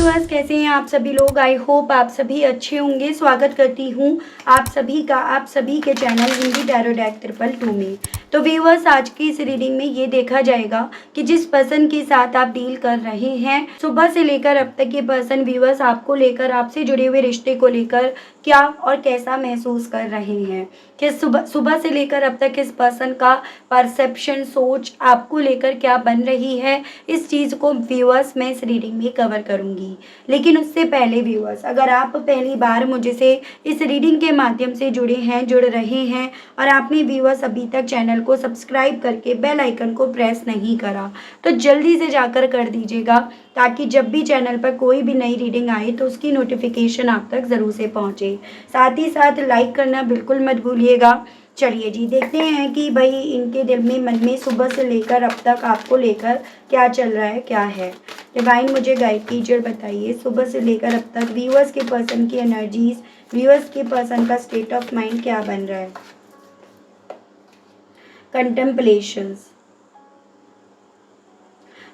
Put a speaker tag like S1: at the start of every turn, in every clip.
S1: Viewers, कैसे हैं आप सभी लोग। आई होप आप सभी अच्छे होंगे। स्वागत करती हूँ आप सभी का आप सभी के चैनल हिंदी टैरो डेक 222 में। तो व्यूअर्स, आज की इस रीडिंग में ये देखा जाएगा कि जिस पर्सन के साथ आप डील कर रहे हैं, सुबह से लेकर अब तक ये पर्सन व्यूअर्स आपको लेकर, आपसे जुड़े हुए रिश्ते को लेकर क्या और कैसा महसूस कर रहे हैं। कि सुबह से लेकर अब तक इस पर्सन का परसेप्शन, सोच आपको लेकर क्या बन रही है, इस चीज़ को व्यूअर्स मैं इस रीडिंग में कवर करूंगी। लेकिन उससे पहले व्यूअर्स, अगर आप पहली बार मुझे से इस रीडिंग के माध्यम से जुड़ रहे हैं और आपने व्यूअर्स अभी तक चैनल को सब्सक्राइब करके बेल आइकन को प्रेस नहीं करा, तो जल्दी से जाकर कर दीजिएगा, ताकि जब भी चैनल पर कोई भी नई रीडिंग आए तो उसकी नोटिफिकेशन आप तक ज़रूर से पहुंचे। साथ ही साथ लाइक करना बिल्कुल मत भूलिएगा। चलिए जी, देखते हैं कि भाई इनके दिल में, मन में सुबह से लेकर अब तक आपको लेकर क्या चल रहा है, क्या है। डिवाइन मुझे गाइड कीजिए, बताइए सुबह से लेकर अब तक व्यूअर्स के पर्सन की एनर्जीज, व्यूअर्स के पर्सन का स्टेट ऑफ माइंड क्या बन रहा है। कंटेम्पलेशंस।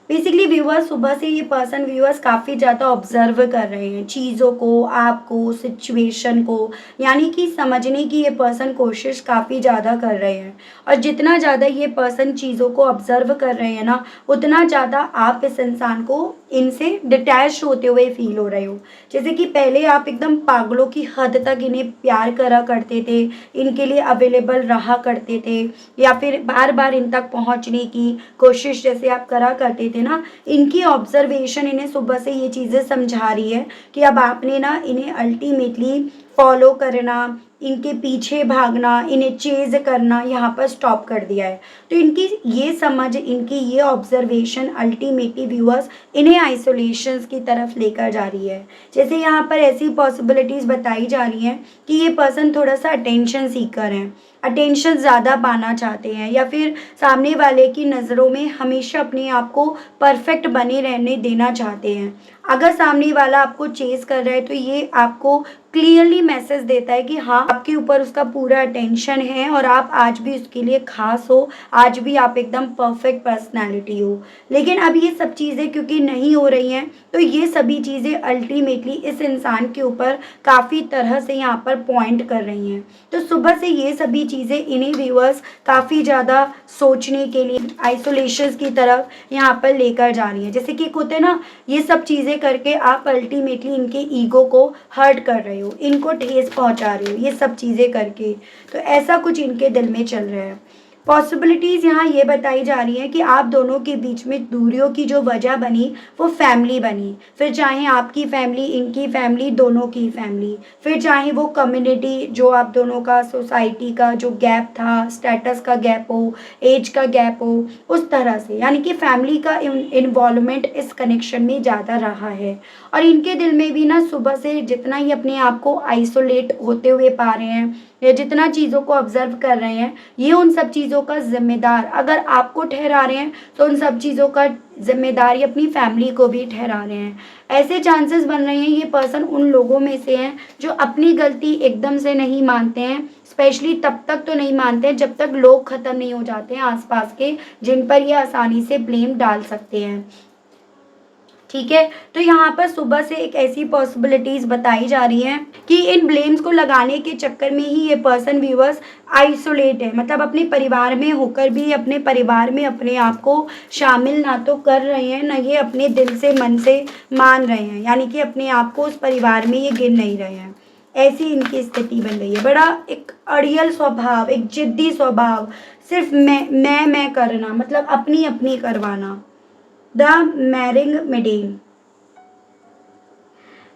S1: बेसिकली व्यूअर्स, सुबह से ये पर्सन व्यूअर्स काफ़ी ज़्यादा ऑब्जर्व कर रहे हैं चीज़ों को, आपको, सिचुएशन को, यानी कि समझने की ये पर्सन कोशिश काफ़ी ज़्यादा कर रहे हैं। और जितना ज़्यादा ये पर्सन चीज़ों को ऑब्जर्व कर रहे हैं ना, उतना ज़्यादा आप इस इंसान को इनसे डिटैच होते हुए फील हो रहे हो। जैसे कि पहले आप एकदम पागलों की हद तक इन्हें प्यार करा करते थे, इनके लिए अवेलेबल रहा करते थे, या फिर बार बार इन तक पहुंचने की कोशिश जैसे आप करा करते थे ना। इनकी ऑब्जर्वेशन इन्हें सुबह से ये चीज़ें समझा रही है कि अब आपने ना इन्हें अल्टीमेटली फॉलो करना, इनके पीछे भागना, इन्हें चेज करना यहाँ पर स्टॉप कर दिया है। तो इनकी ये समझ, इनकी ये ऑब्जर्वेशन अल्टीमेटली व्यूअर्स इन्हें आइसोलेशंस की तरफ लेकर जा रही है। जैसे यहाँ पर ऐसी पॉसिबिलिटीज़ बताई जा रही हैं कि ये पर्सन थोड़ा सा अटेंशन सीकर हैं, अटेंशन ज़्यादा पाना चाहते हैं, या फिर सामने वाले की नज़रों में हमेशा अपने आप को परफेक्ट बने रहने देना चाहते हैं। अगर सामने वाला आपको चेज़ कर रहा है तो ये आपको क्लियरली मैसेज देता है कि हाँ, आपके ऊपर उसका पूरा अटेंशन है और आप आज भी उसके लिए खास हो, आज भी आप एकदम परफेक्ट पर्सनालिटी हो। लेकिन अब ये सब चीज़ें क्योंकि नहीं हो रही हैं, तो ये सभी चीज़ें अल्टीमेटली इस इंसान के ऊपर काफ़ी तरह से यहाँ पर पॉइंट कर रही हैं। तो सुबह से ये सभी चीज़ें इन्हीं व्यूअर्स काफ़ी ज़्यादा सोचने के लिए आइसोलेशन की तरफ यहाँ पर लेकर जा रही हैं। जैसे कि होते ना, ये सब चीज़ें करके आप अल्टीमेटली इनके ईगो को हर्ट कर रहे हो, इनको ठेस पहुँचा रहे हो, ये सब चीज़ें करके। तो ऐसा कुछ इनके दिल में चल रहा है। पॉसिबिलिटीज़ यहाँ ये बताई जा रही है कि आप दोनों के बीच में दूरियों की जो वजह बनी वो फैमिली बनी, फिर चाहे आपकी फैमिली, इनकी फैमिली, दोनों की फैमिली, फिर चाहे वो कम्युनिटी जो आप दोनों का, सोसाइटी का जो गैप था, स्टेटस का गैप हो, एज का गैप हो, उस तरह से, यानी कि फैमिली का इन्वॉल्वमेंट इस कनेक्शन में ज़्यादा रहा है। और इनके दिल में भी ना सुबह से जितना ही अपने आप को आइसोलेट होते हुए पा रहे हैं, या जितना चीज़ों को ऑब्जर्व कर रहे हैं, ये उन सब चीज़ों का जिम्मेदार अगर आपको ठहरा रहे हैं, तो उन सब चीज़ों का जिम्मेदारी अपनी फैमिली को भी ठहरा रहे हैं। ऐसे चांसेस बन रहे हैं ये पर्सन उन लोगों में से हैं जो अपनी गलती एकदम से नहीं मानते हैं, स्पेशली तब तक तो नहीं मानते हैं जब तक लोग ख़त्म नहीं हो जाते हैं आसपास के, जिन पर ये आसानी से ब्लेम डाल सकते हैं। ठीक है, तो यहाँ पर सुबह से एक ऐसी पॉसिबिलिटीज़ बताई जा रही हैं कि इन ब्लेम्स को लगाने के चक्कर में ही ये पर्सन व्यूअर्स आइसोलेट है, मतलब अपने परिवार में होकर भी अपने परिवार में अपने आप को शामिल ना तो कर रहे हैं, ना ये अपने दिल से, मन से मान रहे हैं, यानी कि अपने आप को उस परिवार में ये गिन नहीं रहे हैं। ऐसी इनकी स्थिति बन गई है। बड़ा एक अड़ियल स्वभाव, एक जिद्दी स्वभाव, सिर्फ मैं करना, मतलब अपनी अपनी करवाना। The marrying maiden.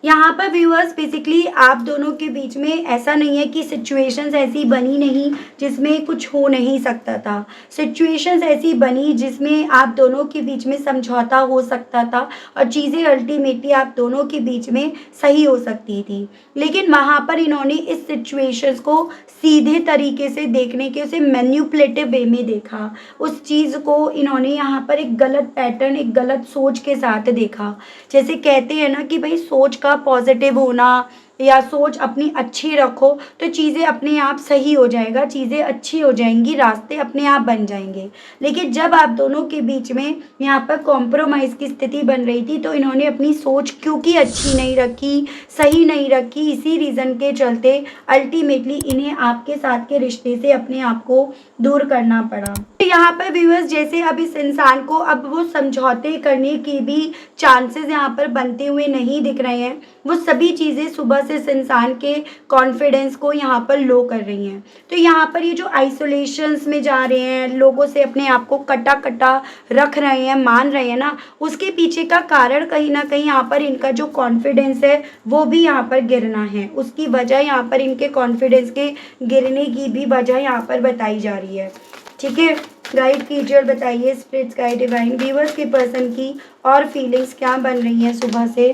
S1: यहाँ पर व्यूअर्स बेसिकली आप दोनों के बीच में ऐसा नहीं है कि सिचुएशंस ऐसी बनी नहीं जिसमें कुछ हो नहीं सकता था। सिचुएशंस ऐसी बनी जिसमें आप दोनों के बीच में समझौता हो सकता था और चीज़ें अल्टीमेटली आप दोनों के बीच में सही हो सकती थी। लेकिन वहाँ पर इन्होंने इस सिचुएशंस को सीधे तरीके से देखने के, उसे मैन्युपुलेटिव वे में देखा। उस चीज़ को इन्होंने यहाँ पर एक गलत पैटर्न, एक गलत सोच के साथ देखा। जैसे कहते हैं ना कि भाई सोच का पॉजिटिव होना, या सोच अपनी अच्छी रखो तो चीज़ें अपने आप सही हो जाएगा, चीज़ें अच्छी हो जाएंगी, रास्ते अपने आप बन जाएंगे। लेकिन जब आप दोनों के बीच में यहाँ पर कॉम्प्रोमाइज़ की स्थिति बन रही थी तो इन्होंने अपनी सोच क्योंकि अच्छी नहीं रखी, सही नहीं रखी, इसी रीज़न के चलते अल्टीमेटली इन्हें आपके साथ के रिश्ते से अपने आप को दूर करना पड़ा। तो यहाँ पर व्यूअर्स जैसे अब इस इंसान को अब वो समझौते करने की भी चांसेस यहाँ पर बनते हुए नहीं दिख रहे हैं। वो सभी चीज़ें सुबह से इस इंसान के कॉन्फिडेंस को यहाँ पर लो कर रही हैं। तो यहाँ पर ये जो आइसोलेशंस में जा रहे हैं, लोगों से अपने आप को कटा कटा रख रहे हैं, मान रहे हैं ना, उसके पीछे का कारण कहीं ना कहीं यहाँ पर इनका जो कॉन्फिडेंस है वो भी यहाँ पर गिरना है। उसकी वजह यहाँ पर इनके कॉन्फिडेंस के गिरने की भी वजह यहाँ पर बताई जा रही है। ठीक है, गाइड कीजिए और बताइए स्पिरिट्स गाइड डिवाइन व्यूअर्स के पर्सन की और फीलिंग्स क्या बन रही हैं सुबह से।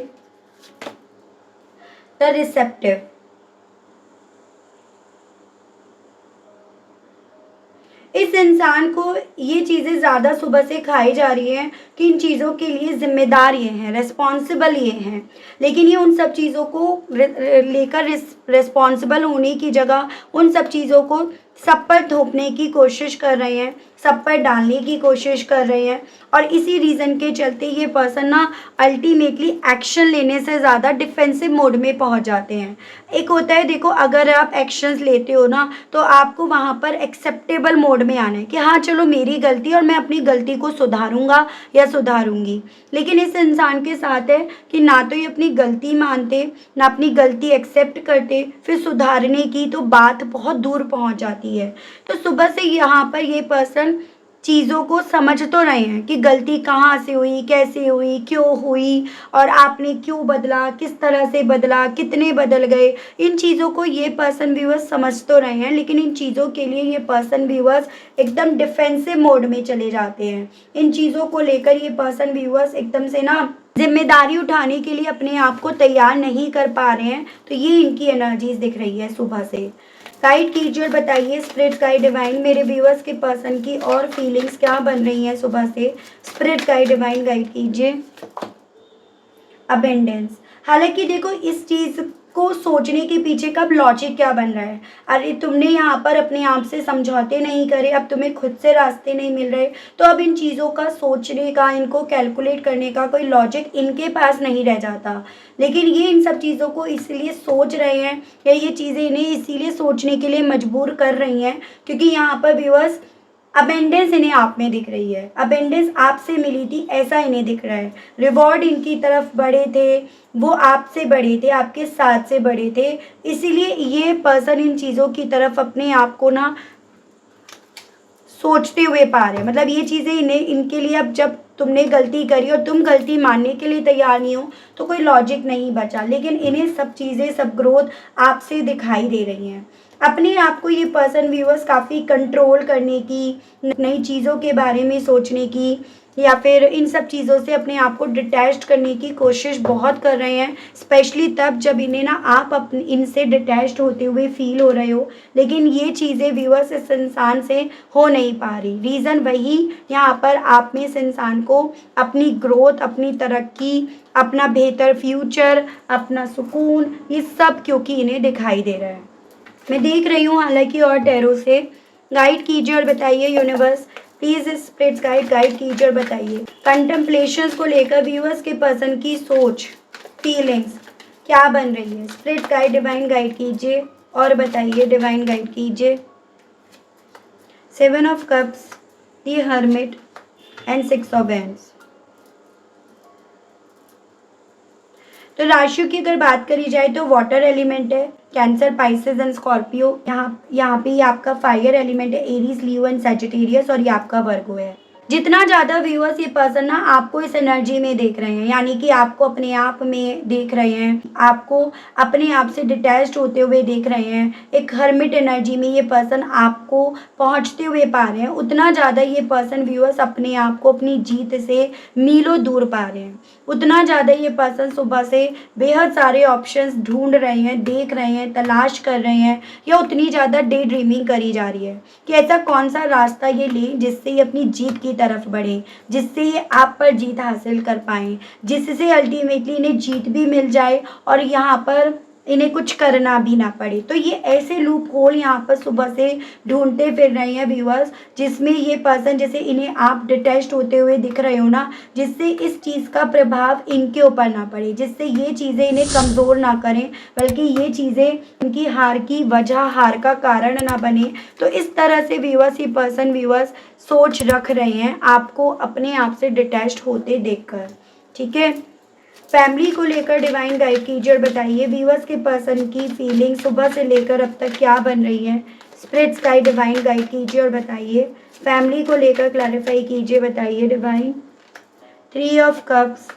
S1: द रिसेप्टिव, इस इंसान को ये चीज़ें ज़्यादा सुबह से खाई जा रही हैं कि इन चीज़ों के लिए ज़िम्मेदार ये हैं, रिस्पॉन्सिबल ये हैं, लेकिन ये उन सब चीज़ों को लेकर रिस्पॉन्सिबल होने की जगह उन सब चीज़ों को सब पर थोपने की कोशिश कर रहे हैं, सब पर डालने की कोशिश कर रहे हैं और इसी रीज़न के चलते ये पर्सन ना अल्टीमेटली एक्शन लेने से ज़्यादा डिफेंसिव मोड में पहुंच जाते हैं। एक होता है देखो, अगर आप एक्शंस लेते हो ना तो आपको वहाँ पर एक्सेप्टेबल मोड में आना है कि हाँ चलो मेरी गलती और मैं अपनी गलती को सुधारूंगा या सुधारूंगी। लेकिन इस इंसान के साथ है कि ना तो ये अपनी गलती मानते, ना अपनी गलती एक्सेप्ट करते, फिर सुधारने की तो बात बहुत दूर पहुँच जाती है। तो सुबह से यहाँ पर ये पर्सन चीज़ों को समझ तो रहे हैं कि गलती कहाँ से हुई, कैसे हुई, क्यों हुई और आपने क्यों बदला, किस तरह से बदला, कितने बदल गए। इन चीज़ों को ये पर्सन व्यूअर्स समझ तो रहे हैं, लेकिन इन चीज़ों के लिए ये पर्सन व्यूअर्स एकदम डिफेंसिव मोड में चले जाते हैं। इन चीज़ों को लेकर ये पर्सन व्यूअर्स एकदम से ना जिम्मेदारी उठाने के लिए अपने आप को तैयार नहीं कर पा रहे हैं। तो ये इनकी एनर्जीज दिख रही है सुबह से। गाइड कीजिए और बताइए स्पिरिट गाइड डिवाइन मेरे व्यूअर्स के पर्सन की और फीलिंग्स क्या बन रही हैं सुबह से। स्पिरिट गाइड डिवाइन गाइड कीजिए। अबेंडेंस, हालांकि देखो इस चीज़ को सोचने के पीछे का लॉजिक क्या बन रहा है। अरे तुमने यहाँ पर अपने आप से समझौते नहीं करे, अब तुम्हें खुद से रास्ते नहीं मिल रहे, तो अब इन चीज़ों का सोचने का, इनको कैलकुलेट करने का कोई लॉजिक इनके पास नहीं रह जाता। लेकिन ये इन सब चीज़ों को इसलिए सोच रहे हैं या ये चीज़ें इन्हें इसीलिए सोचने के लिए मजबूर कर रही हैं क्योंकि यहाँ पर व्यूअर्स अबेंडेंस इन्हें आप में दिख रही है। अबेंडेंस आपसे मिली थी ऐसा इन्हें दिख रहा है। रिवॉर्ड इनकी तरफ बढ़े थे, वो आपसे बढ़े थे, आपके साथ से बढ़े थे, इसीलिए ये पर्सन इन चीज़ों की तरफ अपने आप को ना सोचते हुए पा रहे हैं। मतलब ये चीज़ें इन्हें इनके लिए अब जब तुमने गलती करी और तुम गलती मानने के लिए तैयार नहीं हो तो कोई लॉजिक नहीं बचा, लेकिन इन्हें सब चीज़ें, सब ग्रोथ आपसे दिखाई दे रही हैं। अपने आप को ये पर्सन व्यूअर्स काफ़ी कंट्रोल करने की, नई चीज़ों के बारे में सोचने की या फिर इन सब चीज़ों से अपने आप को डिटैच्ड करने की कोशिश बहुत कर रहे हैं, स्पेशली तब जब इन्हें ना आप अपने इनसे डिटैच्ड होते हुए फील हो रहे हो। लेकिन ये चीज़ें व्यूअर्स इस इंसान से हो नहीं पा रही। रीज़न वही यहाँ पर आप में इस इंसान को अपनी ग्रोथ, अपनी तरक्की, अपना बेहतर फ्यूचर, अपना सुकून, ये सब क्योंकि इन्हें दिखाई दे रहा है। मैं देख रही हूँ हालांकि और टैरो से। गाइड कीजिए और बताइए यूनिवर्स प्लीज स्पिरिट्स गाइड कीजिए और बताइए कंटेम्पलेशंस को लेकर व्यूअर्स के पर्सन की सोच, फीलिंग्स क्या बन रही है। स्पिरिट गाइड डिवाइन गाइड कीजिए और बताइए, डिवाइन गाइड कीजिए। 7 of cups, the hermit and 6 of wands. तो राशियों की अगर बात करी जाए तो वाटर एलिमेंट है, कैंसर, पाइसेस एंड स्कॉर्पियो। यहाँ पे आपका फायर एलिमेंट है, एरीज, लियो एंड सैजिटेरियस, और ये आपका वर्गो है। जितना ज़्यादा व्यूअर्स ये पर्सन ना आपको इस एनर्जी में देख रहे हैं, यानी कि आपको अपने आप में देख रहे हैं, आपको अपने आप से डिटैच्ड होते हुए देख रहे हैं, एक हर्मिट एनर्जी में ये पर्सन आपको पहुंचते हुए पा रहे हैं, उतना ज़्यादा ये पर्सन व्यूअर्स अपने आप को अपनी जीत से मीलों दूर पा रहे हैं। उतना ज़्यादा ये पर्सन सुबह से बेहद सारे ऑप्शंस ढूंढ रहे हैं, देख रहे हैं, तलाश कर रहे हैं, या उतनी ज़्यादा डे ड्रीमिंग करी जा रही है कि ऐसा कौन सा रास्ता ये लें जिससे ये अपनी जीत की तरफ बढ़े, जिससे ये आप पर जीत हासिल कर पाएँ, जिससे अल्टीमेटली इन्हें जीत भी मिल जाए और यहाँ पर इन्हें कुछ करना भी ना पड़े। तो ये ऐसे लूप होल यहाँ पर सुबह से ढूंढते फिर रहे हैं व्यूअर्स, जिसमें ये पर्सन जैसे इन्हें आप डिटैच्ड होते हुए दिख रहे हो ना, जिससे इस चीज़ का प्रभाव इनके ऊपर ना पड़े, जिससे ये चीज़ें इन्हें कमज़ोर ना करें, बल्कि ये चीज़ें इनकी हार की वजह, हार का कारण ना बने। तो इस तरह से व्यूअर्स ये पर्सन व्यूअर्स सोच रख रहे हैं आपको अपने आप से डिटैच्ड होते देखकर। ठीक है, फैमिली को लेकर डिवाइन गाइड कीजिए और बताइए व्यूअर्स के पर्सन की फीलिंग सुबह से लेकर अब तक क्या बन रही है। स्पिरिट्स गाइड डिवाइन गाइड कीजिए और बताइए फैमिली को लेकर क्लैरिफाई कीजिए, बताइए divine. 3 of cups,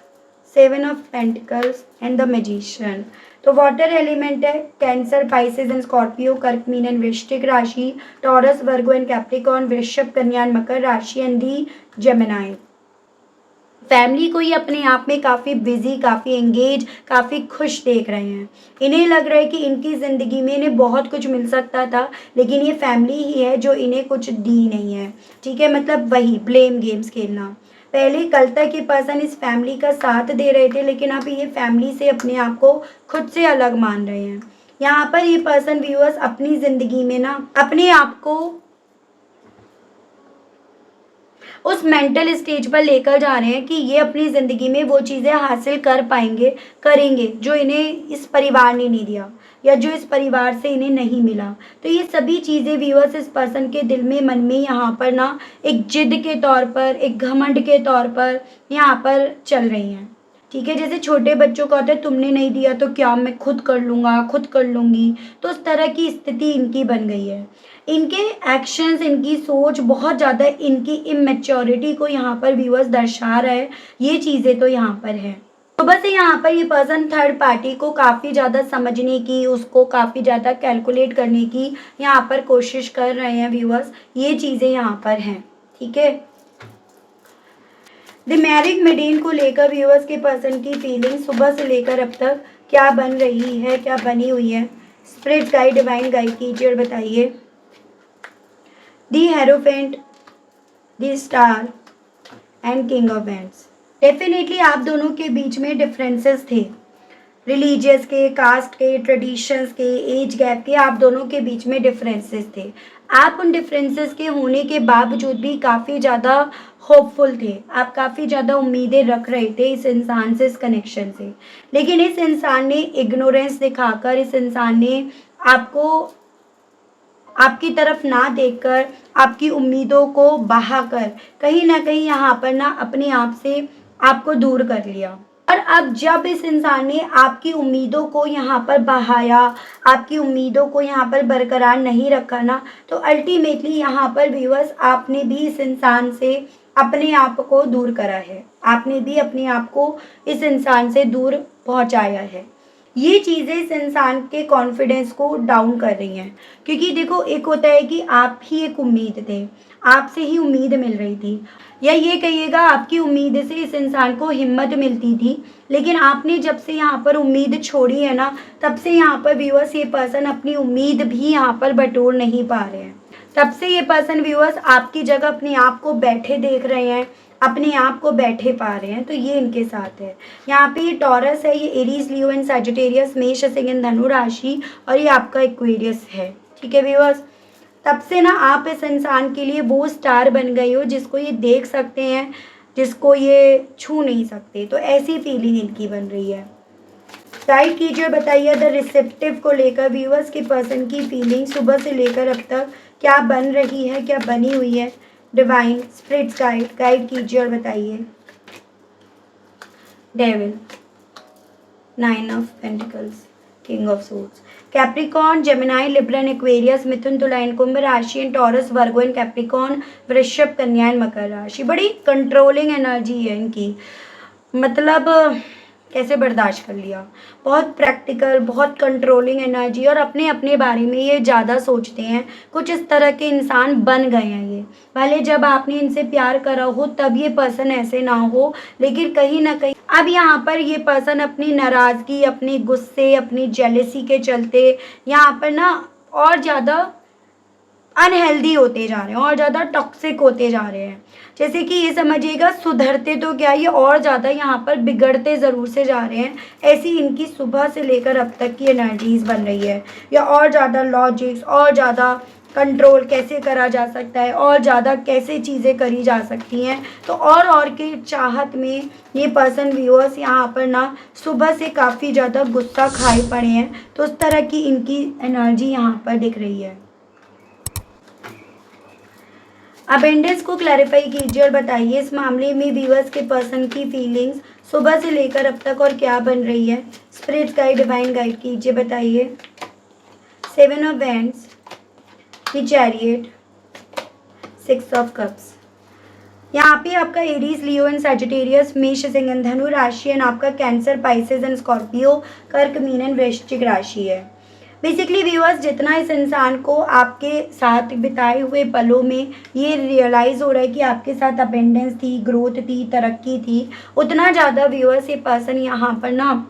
S1: 7 of pentacles and the magician. तो वाटर एलिमेंट है कैंसर, पाइसेस एंड स्कॉर्पियो, कर्क, मीन एंड वृश्चिक राशि, taurus, Virgo and Capricorn, Vrishabh, Kanya and मकर राशि एंड दी जेमिनाई। फैमिली को ये अपने आप में काफ़ी बिजी, काफ़ी एंगेज, काफ़ी खुश देख रहे हैं। इन्हें लग रहा है कि इनकी ज़िंदगी में इन्हें बहुत कुछ मिल सकता था, लेकिन ये फैमिली ही है जो इन्हें कुछ दी नहीं है। ठीक है, मतलब वही ब्लेम गेम्स खेलना। पहले कल तक ये पर्सन इस फैमिली का साथ दे रहे थे, लेकिन अब ये फैमिली से अपने आप को खुद से अलग मान रहे हैं। यहाँ पर ये पर्सन व्यूअर्स अपनी ज़िंदगी में ना अपने आप को उस मेंटल स्टेज पर लेकर जा रहे हैं कि ये अपनी ज़िंदगी में वो चीज़ें हासिल कर पाएंगे, करेंगे जो इन्हें इस परिवार ने नहीं दिया या जो इस परिवार से इन्हें नहीं मिला। तो ये सभी चीज़ें व्यूअर्स इस पर्सन के दिल में, मन में यहाँ पर ना एक जिद के तौर पर, एक घमंड के तौर पर यहाँ पर चल रही हैं। ठीक है, जैसे छोटे बच्चों का होता है तुमने नहीं दिया तो क्या, मैं खुद कर लूँगा, खुद कर लूँगी। तो उस तरह की स्थिति इनकी बन गई है। इनके एक्शंस, इनकी सोच बहुत ज़्यादा इनकी इमेच्योरिटी को यहाँ पर व्यूअर्स दर्शा रहा है। ये चीज़ें तो यहाँ पर है। तो बस यहाँ पर ये पर्सन थर्ड पार्टी को काफ़ी ज़्यादा समझने की, उसको काफ़ी ज़्यादा कैलकुलेट करने की यहाँ पर कोशिश कर रहे हैं व्यूअर्स। ये चीज़ें यहाँ पर हैं। ठीक है, द मैरिड मेडेन को लेकर व्यूअर्स के पर्सन की फीलिंग सुबह से लेकर अब तक क्या बन रही है, क्या बनी हुई है। स्पिरिट गाइड डिवाइन गाइड कीजिए और बताइए। The hierophant, the star and king of wands. Definitely आप दोनों के बीच में डिफरेंसेस थे, रिलीजियस के, कास्ट के, ट्रेडिशंस के, एज गैप के, आप दोनों के बीच में डिफरेंसेस थे। आप उन डिफरेंसेस के होने के बावजूद भी काफ़ी ज़्यादा होपफुल थे, आप काफ़ी ज़्यादा उम्मीदें रख रहे थे इस इंसान से, इस कनेक्शन से। लेकिन इस इंसान ने इग्नोरेंस दिखाकर, इस इंसान ने आपको आपकी तरफ ना देखकर, आपकी उम्मीदों को बहाकर कहीं ना कहीं यहाँ पर ना अपने आप से आपको दूर कर लिया। और अब जब इस इंसान ने आपकी उम्मीदों को यहाँ पर बहाया, आपकी उम्मीदों को यहाँ पर बरकरार नहीं रखा ना, तो अल्टीमेटली यहाँ पर व्यूअर्स आपने भी इस इंसान से अपने आप को दूर करा है, आपने भी अपने आप को इस इंसान से दूर पहुँचाया है। ये चीज़ें इस इंसान के कॉन्फिडेंस को डाउन कर रही हैं, क्योंकि देखो एक होता है कि आप ही एक उम्मीद थे, आपसे ही उम्मीद मिल रही थी, या ये कहिएगा आपकी उम्मीद से इस इंसान को हिम्मत मिलती थी। लेकिन आपने जब से यहाँ पर उम्मीद छोड़ी है ना, तब से यहाँ पर व्यूअर्स ये पर्सन अपनी उम्मीद भी यहाँ पर बटोर नहीं पा रहे हैं। तब से ये पर्सन व्यूअर्स आपकी जगह अपने आप को बैठे देख रहे हैं, अपने आप को बैठे पा रहे हैं। तो ये इनके साथ है। यहाँ पे ये टॉरस है, ये एरीज, लियो एंड सैजिटेरियस, मेष, सिंह एंड धनु राशि, और ये आपका एक्वेरियस है। ठीक है व्यूअर्स, तब से ना आप इस इंसान के लिए वो स्टार बन गई हो जिसको ये देख सकते हैं, जिसको ये छू नहीं सकते। तो ऐसी फीलिंग इनकी बन रही है। गाइड कीजिए, बताइए द रिसेप्टिव को लेकर व्यूअर्स के पर्सन की फीलिंग सुबह से लेकर अब तक क्या बन रही है, क्या बनी हुई है। डिवाइन स्पिरिट्स गाइड कीजिए और बताइए। Devil, 9 of pentacles, king of swords, Capricorn, Gemini, Libra and Aquarius, Mithun, Tula and Kumbh राशि and Taurus, Virgo and Capricorn, Vrishabh, Kanya and मकर राशि। बड़ी कंट्रोलिंग एनर्जी है इनकी, मतलब कैसे बर्दाश्त कर लिया। बहुत प्रैक्टिकल, बहुत कंट्रोलिंग एनर्जी, और अपने अपने बारे में ये ज़्यादा सोचते हैं। कुछ इस तरह के इंसान बन गए हैं ये। भले जब आपने इनसे प्यार करा हो तब ये पर्सन ऐसे ना हो, लेकिन कहीं ना कहीं अब यहाँ पर ये पर्सन अपनी नाराज़गी, अपने गुस्से, अपनी जेलेसी के चलते यहाँ पर ना और ज़्यादा अनहेल्दी होते जा रहे हैं और ज़्यादा टॉक्सिक होते जा रहे हैं। जैसे कि ये समझिएगा, सुधरते तो क्या, ये और ज़्यादा यहाँ पर बिगड़ते ज़रूर से जा रहे हैं। ऐसी इनकी सुबह से लेकर अब तक की एनर्जीज़ बन रही है, या और ज़्यादा लॉजिक्स, और ज़्यादा कंट्रोल कैसे करा जा सकता है, और ज़्यादा कैसे चीज़ें करी जा सकती हैं, तो और के चाहत में ये पर्सन व्यूअर्स यहाँ पर ना सुबह से काफ़ी ज़्यादा गुस्सा खाए पड़े हैं। तो उस तरह की इनकी एनर्जी यहाँ पर दिख रही है। अबेंडेंस को क्लैरिफाई कीजिए और बताइए इस मामले में व्यूअर्स के पर्सन की फीलिंग्स सुबह से लेकर अब तक और क्या बन रही है। स्पिरिट गाइड, डिवाइन गाइड कीजिए, बताइए। 7 of wands, the chariot, 6 of cups. यहाँ पे आपका एरीज, लियो एंड सैजिटेरियस, मेष, सिंह एंड धनु राशि एंड आपका कैंसर, पाइसेस एंड स्कॉर्पियो, कर्क, मीन एंड वृश्चिक राशि है। बेसिकली व्यूअर्स, जितना इस इंसान को आपके साथ बिताए हुए पलों में ये रियलाइज़ हो रहा है कि आपके साथ अबेंडेंस थी, ग्रोथ थी, तरक्की थी, उतना ज़्यादा व्यूअर्स ये पर्सन यहाँ पर ना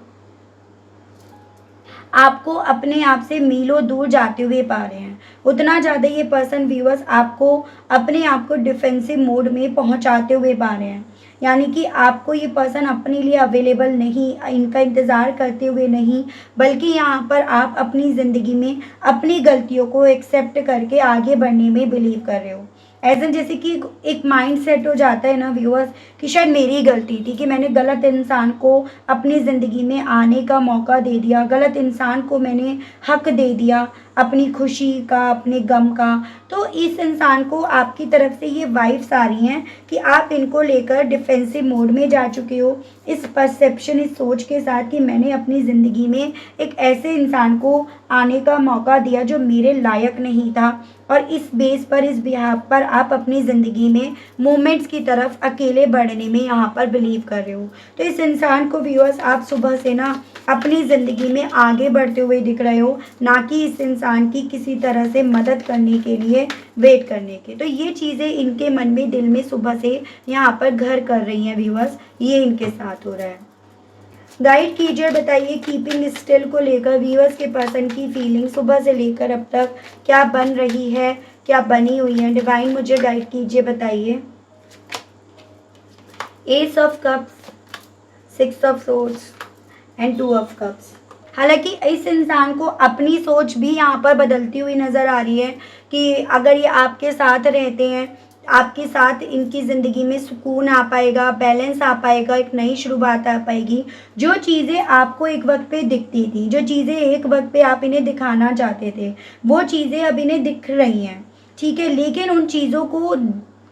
S1: आपको अपने आप से मीलों दूर जाते हुए पा रहे हैं। उतना ज़्यादा ये पर्सन व्यूअर्स आपको अपने आप को डिफेंसिव मोड में पहुंचाते हुए पा रहे हैं। यानी कि आपको ये पर्सन अपने लिए अवेलेबल नहीं, इनका इंतज़ार करते हुए नहीं, बल्कि यहाँ पर आप अपनी ज़िंदगी में अपनी गलतियों को एक्सेप्ट करके आगे बढ़ने में बिलीव कर रहे हो। एज एन जैसे कि एक माइंड सेट हो जाता है ना व्यूअर्स कि शायद मेरी गलती थी कि मैंने गलत इंसान को अपनी ज़िंदगी में आने का मौका दे दिया, गलत इंसान को मैंने हक दे दिया अपनी खुशी का, अपने गम का। तो इस इंसान को आपकी तरफ से ये वाइब्स आ रही हैं कि आप इनको लेकर डिफेंसिव मोड में जा चुके हो, इस परसेप्शन, इस सोच के साथ कि मैंने अपनी ज़िंदगी में एक ऐसे इंसान को आने का मौका दिया जो मेरे लायक नहीं था, और इस बेस पर, इस बिहाफ पर आप अपनी ज़िंदगी में मोमेंट्स की तरफ अकेले बढ़ने में यहाँ पर बिलीव कर रहे हो। तो इस इंसान को व्यूअर्स आप सुबह से ना अपनी ज़िंदगी में आगे बढ़ते हुए दिख रहे हो, ना कि इस इंसान की किसी तरह से मदद करने के लिए वेट करने के। तो ये चीज़ें इनके मन में, दिल में सुबह से यहाँ पर घर कर रही हैं व्यूअर्स, ये इनके साथ हो रहा है। गाइड कीजिए, बताइए कीपिंग स्टिल को लेकर व्यूअर्स के पर्सन की फीलिंग सुबह से लेकर अब तक क्या बन रही है, क्या बनी हुई है। डिवाइन मुझे गाइड कीजिए, बताइए। S of cups, 6 of swords and 2 of cups. हालांकि इस इंसान को अपनी सोच भी यहाँ पर बदलती हुई नज़र आ रही है कि अगर ये आपके साथ रहते हैं, आपके साथ इनकी ज़िंदगी में सुकून आ पाएगा, बैलेंस आ पाएगा, एक नई शुरुआत आ पाएगी। जो चीज़ें आपको एक वक्त पे दिखती थी, जो चीज़ें एक वक्त पे आप इन्हें दिखाना चाहते थे, वो चीज़ें अब इन्हें दिख रही हैं, ठीक है। लेकिन उन चीज़ों को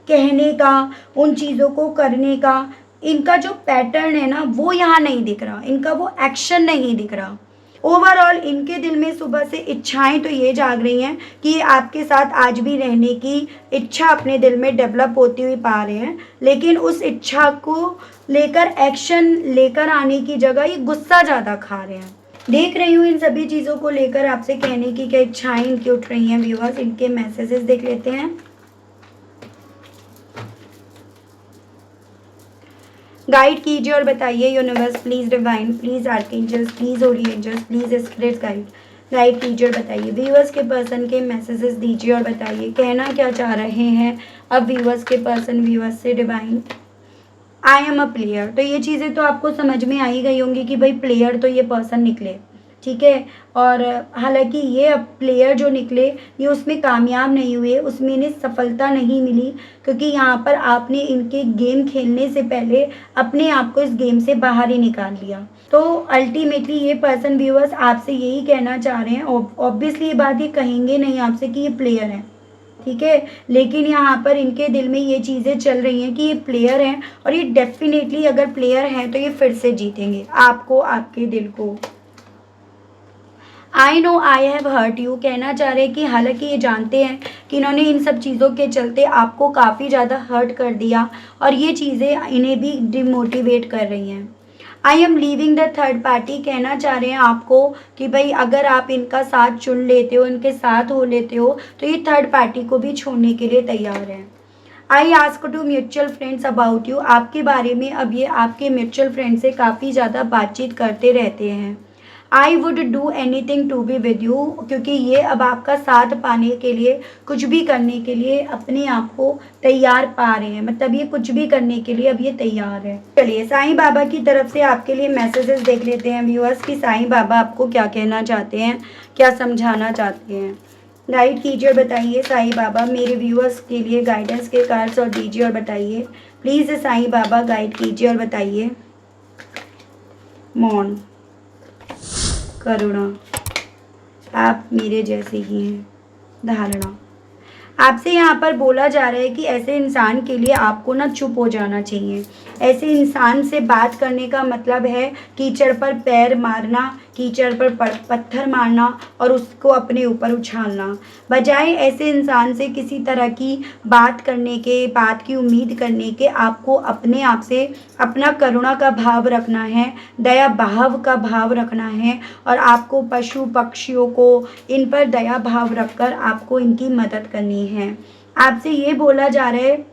S1: कहने का, उन चीज़ों को करने का इनका जो पैटर्न है ना, वो यहाँ नहीं दिख रहा, इनका वो एक्शन नहीं दिख रहा। ओवरऑल इनके दिल में सुबह से इच्छाएं तो ये जाग रही हैं कि ये आपके साथ आज भी रहने की इच्छा अपने दिल में डेवलप होती हुई पा रहे हैं, लेकिन उस इच्छा को लेकर एक्शन लेकर आने की जगह ये गुस्सा ज़्यादा खा रहे हैं। देख रही हूँ इन सभी चीज़ों को लेकर आपसे कहने की क्या इच्छाएं इनकी उठ रही हैं व्यूअर्स। इनके मैसेजेस देख लेते हैं। गाइड कीजिए और बताइए universe, please divine, please archangels, please holy angels, please spirit guide कीजिए और बताइए। व्यूअर्स के पर्सन के मैसेजेस दीजिए और बताइए कहना क्या चाह रहे हैं अब व्यूअर्स के पर्सन व्यूअर्स से। Divine, I am a player. तो ये चीज़ें तो आपको समझ में आ ही गई होंगी कि भाई प्लेयर तो ये पर्सन निकले, ठीक है। और हालांकि ये प्लेयर जो निकले ये उसमें कामयाब नहीं हुए, उसमें इन्हें सफलता नहीं मिली, क्योंकि यहाँ पर आपने इनके गेम खेलने से पहले अपने आप को इस गेम से बाहर ही निकाल लिया। तो अल्टीमेटली ये पर्सन व्यूअर्स आपसे यही कहना चाह रहे हैं। ऑब्वियसली ये बात ये कहेंगे नहीं आपसे कि ये प्लेयर है, ठीक है, लेकिन यहाँ पर इनके दिल में ये चीज़ें चल रही हैं कि ये प्लेयर हैं, और ये डेफिनेटली अगर प्लेयर हैं तो ये फिर से जीतेंगे आपको, आपके दिल को। I know I have hurt you कहना चाह रहे हैं कि हालांकि ये जानते हैं कि इन्होंने इन सब चीज़ों के चलते आपको काफ़ी ज़्यादा हर्ट कर दिया, और ये चीज़ें इन्हें भी डिमोटिवेट कर रही हैं। I am leaving the third party कहना चाह रहे हैं आपको कि भाई अगर आप इनका साथ चुन लेते हो, इनके साथ हो लेते हो, तो ये थर्ड पार्टी को भी छोड़ने के लिए तैयार हैं। I ask to mutual friends about you, आपके बारे में अब ये आपके म्यूचुअल फ्रेंड से काफ़ी ज़्यादा बातचीत करते रहते हैं। I would do anything to be with you, क्योंकि ये अब आपका साथ पाने के लिए, कुछ भी करने के लिए अपने आप को तैयार पा रहे हैं, मतलब ये कुछ भी करने के लिए अब ये तैयार है। चलिए साईं बाबा की तरफ से आपके लिए मैसेजेस देख लेते हैं व्यूअर्स कि साईं बाबा आपको क्या कहना चाहते हैं, क्या समझाना चाहते हैं। गाइड कीजिए और बताइए साईं बाबा, मेरे व्यूअर्स के लिए गाइडेंस के कार्ड्स और दीजिए और बताइए प्लीज़ साईं बाबा, गाइड कीजिए और बताइए। मौन, करुणा, आप मेरे जैसे ही हैं, धारणा। आपसे यहाँ पर बोला जा रहा है कि ऐसे इंसान के लिए आपको ना चुप हो जाना चाहिए। ऐसे इंसान से बात करने का मतलब है कीचड़ पर पैर मारना, कीचड़ पर पत्थर मारना और उसको अपने ऊपर उछालना। बजाय ऐसे इंसान से किसी तरह की बात करने के, बात की उम्मीद करने के, आपको अपने आप से अपना करुणा का भाव रखना है, दया भाव का भाव रखना है और आपको पशु पक्षियों को इन पर दया भाव रखकर आपको इनकी मदद करनी है। आपसे ये बोला जा रहा है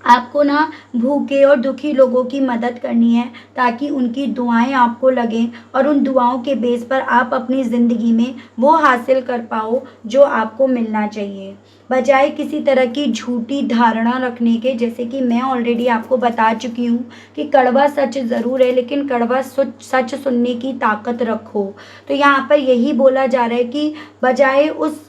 S1: आपको ना भूखे और दुखी लोगों की मदद करनी है ताकि उनकी दुआएं आपको लगें और उन दुआओं के बेस पर आप अपनी ज़िंदगी में वो हासिल कर पाओ जो आपको मिलना चाहिए, बजाय किसी तरह की झूठी धारणा रखने के। जैसे कि मैं ऑलरेडी आपको बता चुकी हूँ कि कड़वा सच ज़रूर है, लेकिन कड़वा सच सुनने की ताकत रखो। तो यहाँ पर यही बोला जा रहा है कि बजाय उस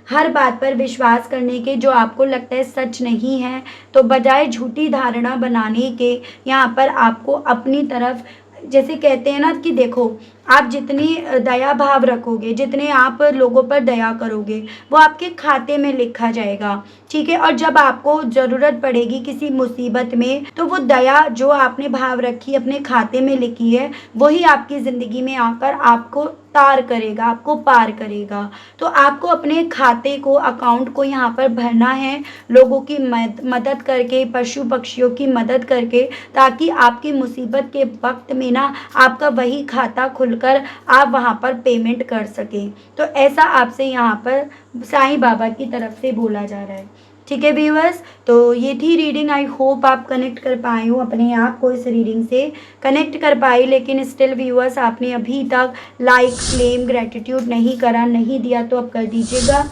S1: हर बात पर विश्वास करने के जो आपको लगता है सच नहीं है, तो बजाय झूठी धारणा बनाने के यहाँ पर आपको अपनी तरफ, जैसे कहते हैं ना कि देखो, आप जितनी दया भाव रखोगे, जितने आप लोगों पर दया करोगे, वो आपके खाते में लिखा जाएगा, ठीक है। और जब आपको ज़रूरत पड़ेगी किसी मुसीबत में, तो वो दया जो आपने भाव रखी, अपने खाते में लिखी है, वही आपकी ज़िंदगी में आकर आपको तार करेगा, आपको पार करेगा। तो आपको अपने खाते को, अकाउंट को यहाँ पर भरना है, लोगों की मदद करके, पशु पक्षियों की मदद करके, ताकि आपकी मुसीबत के वक्त में ना आपका वही खाता खुलकर आप वहाँ पर पेमेंट कर सकें। तो ऐसा आपसे यहाँ पर साईं बाबा की तरफ से बोला जा रहा है, ठीक है व्यूअर्स। तो ये थी रीडिंग। आई होप आप कनेक्ट कर पाए हो, अपने आप को इस रीडिंग से कनेक्ट कर पाए। लेकिन स्टिल व्यूअर्स, आपने अभी तक लाइक, क्लेम, ग्रेटिट्यूड नहीं करा, नहीं दिया, तो अब कर दीजिएगा,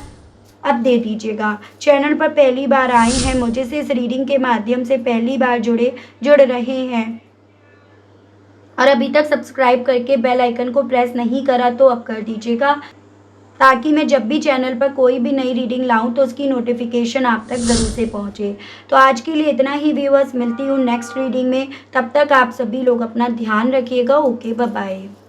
S1: अब दे दीजिएगा। चैनल पर पहली बार आए हैं, मुझे से इस रीडिंग के माध्यम से पहली बार जुड़ रहे हैं और अभी तक सब्सक्राइब करके बेल आइकन को प्रेस नहीं करा, तो अब कर दीजिएगा, ताकि मैं जब भी चैनल पर कोई भी नई रीडिंग लाऊं तो उसकी नोटिफिकेशन आप तक ज़रूर से पहुंचे। तो आज के लिए इतना ही व्यूअर्स, मिलती हूँ नेक्स्ट रीडिंग में। तब तक आप सभी लोग अपना ध्यान रखिएगा। Okay, bye bye.